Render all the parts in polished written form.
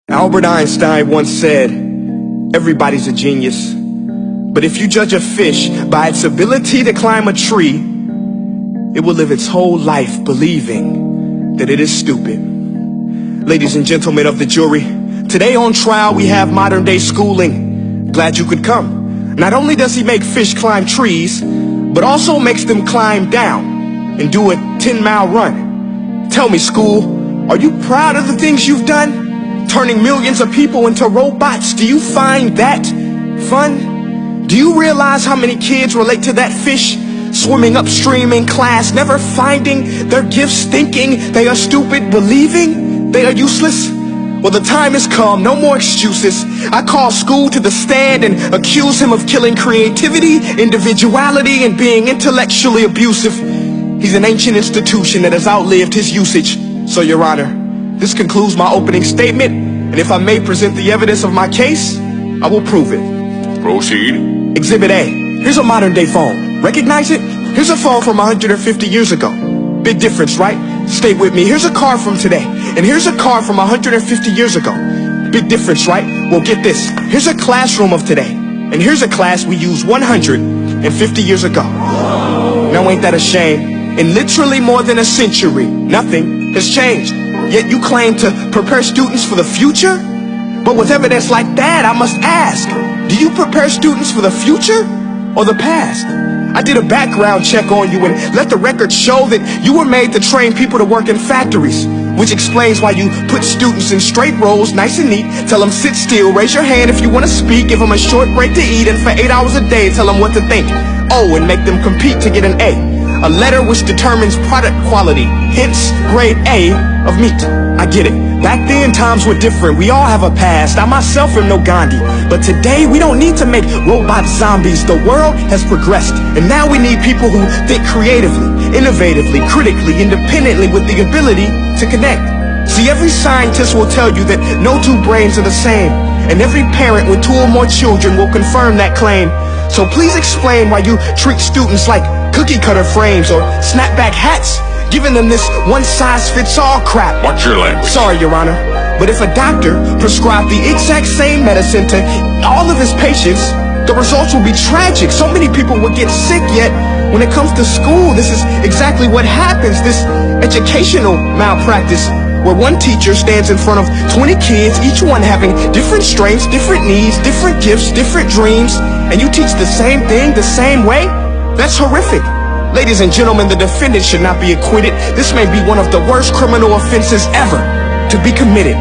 Albert Einstein once said, everybody's a genius, but if you judge a fish by its ability to climb a tree, it will live its whole life believing that it is stupid. Ladies and gentlemen of the jury, today on trial we have modern day schooling. Glad you could come. Not only does he make fish climb trees, but also makes them climb down and do a 10-mile run. Tell me, school, are you proud of the things you've done? Turning millions of people into robots, do you find that fun? Do you realize how many kids relate to that fish? Swimming upstream in class, never finding their gifts, thinking they are stupid, believing they are useless? Well, the time has come, no more excuses. I call school to the stand and accuse him of killing creativity, individuality, and being intellectually abusive. He's an ancient institution that has outlived his usage. So, Your Honor, this concludes my opening statement, and if I may present the evidence of my case, I will prove it. Proceed. Exhibit A. Here's a modern day phone. Recognize it? Here's a phone from 150 years ago. Big difference, right? Stay with me. Here's a car from today, and here's a car from 150 years ago. Big difference, right? Well, get this. Here's a classroom of today, and here's a class we used 150 years ago. Now ain't that a shame? In literally more than a century, nothing has changed. Yet you claim to prepare students for the future? But with evidence like that, I must ask, do you prepare students for the future or the past? I did a background check on you and let the record show that you were made to train people to work in factories, which explains why you put students in straight rows, nice and neat, tell them sit still, raise your hand if you want to speak, give them a short break to eat, and for 8 hours a day tell them what to think. Oh, and make them compete to get an A. A letter which determines product quality, hence grade A of meat. I get it. Back then, times were different. We all have a past. I myself am no Gandhi. But today, we don't need to make robot zombies. The world has progressed. And now we need people who think creatively, innovatively, critically, independently, with the ability to connect. See, every scientist will tell you that no two brains are the same. And every parent with 2 or more children will confirm that claim. So please explain why you treat students like cookie cutter frames or snapback hats, giving them this one-size-fits-all crap. Watch your language. Sorry, Your Honor, but if a doctor prescribed the exact same medicine to all of his patients, the results will be tragic. So many people will get sick, yet when it comes to school, this is exactly what happens, this educational malpractice, where one teacher stands in front of 20 kids, each one having different strengths, different needs, different gifts, different dreams, and you teach the same thing the same way? That's horrific. Ladies and gentlemen, the defendant should not be acquitted. This may be one of the worst criminal offenses ever to be committed.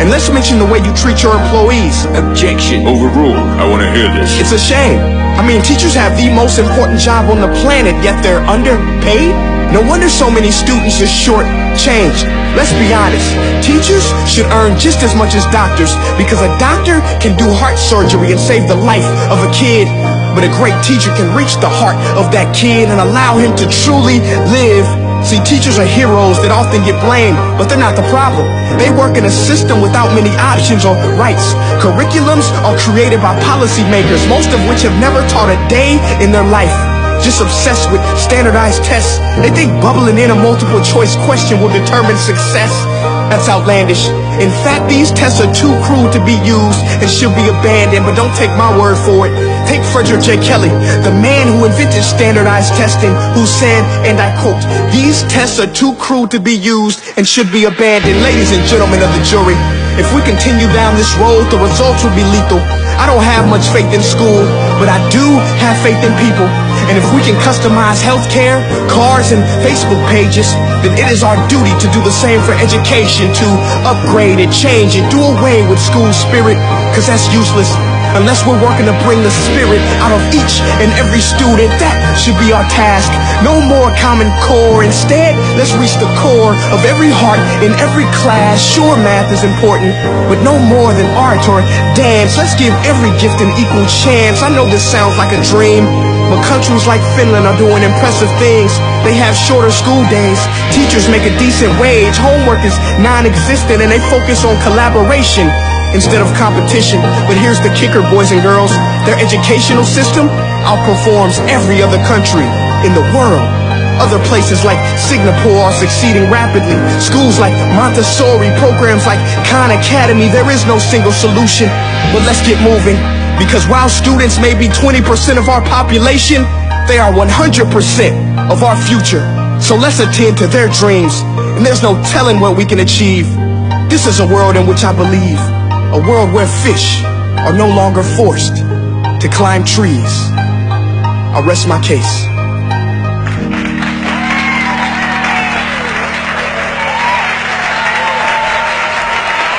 And let's mention the way you treat your employees. Objection. Overruled. I want to hear this. It's a shame. I mean, teachers have the most important job on the planet, yet they're underpaid? No wonder so many students are short-changed. Let's be honest. Teachers should earn just as much as doctors, because a doctor can do heart surgery and save the life of a kid. But a great teacher can reach the heart of that kid and allow him to truly live. See, teachers are heroes that often get blamed, but they're not the problem. They work in a system without many options or rights. Curriculums are created by policymakers, most of which have never taught a day in their life. Just obsessed with standardized tests. They think bubbling in a multiple choice question will determine success. That's outlandish. In fact, these tests are too cruel to be used and should be abandoned, but don't take my word for it. Take Frederick J. Kelly, the man who invented standardized testing, who said, and I quote, "These tests are too cruel to be used and should be abandoned." Ladies and gentlemen of the jury, if we continue down this road, the results will be lethal. I don't have much faith in school, but I do have faith in people. And if we can customize healthcare, cars, and Facebook pages, then it is our duty to do the same for education, to upgrade and change and do away with school spirit, because that's useless. Unless we're working to bring the spirit out of each and every student, that should be our task. No more Common Core. Instead, let's reach the core of every heart in every class. Sure, math is important, but no more than art or dance. Let's give every gift an equal chance. I know this sounds like a dream, but countries like Finland are doing impressive things. They have shorter school days. Teachers make a decent wage. Homework is non-existent, and they focus on collaboration instead of competition. But here's the kicker, boys and girls. Their educational system outperforms every other country in the world. Other places like Singapore are succeeding rapidly. Schools like Montessori, programs like Khan Academy, there is no single solution. But let's get moving, because while students may be 20% of our population, they are 100% of our future. So let's attend to their dreams, and there's no telling what we can achieve. This is a world in which I believe, a world where fish are no longer forced to climb trees. I'll rest my case.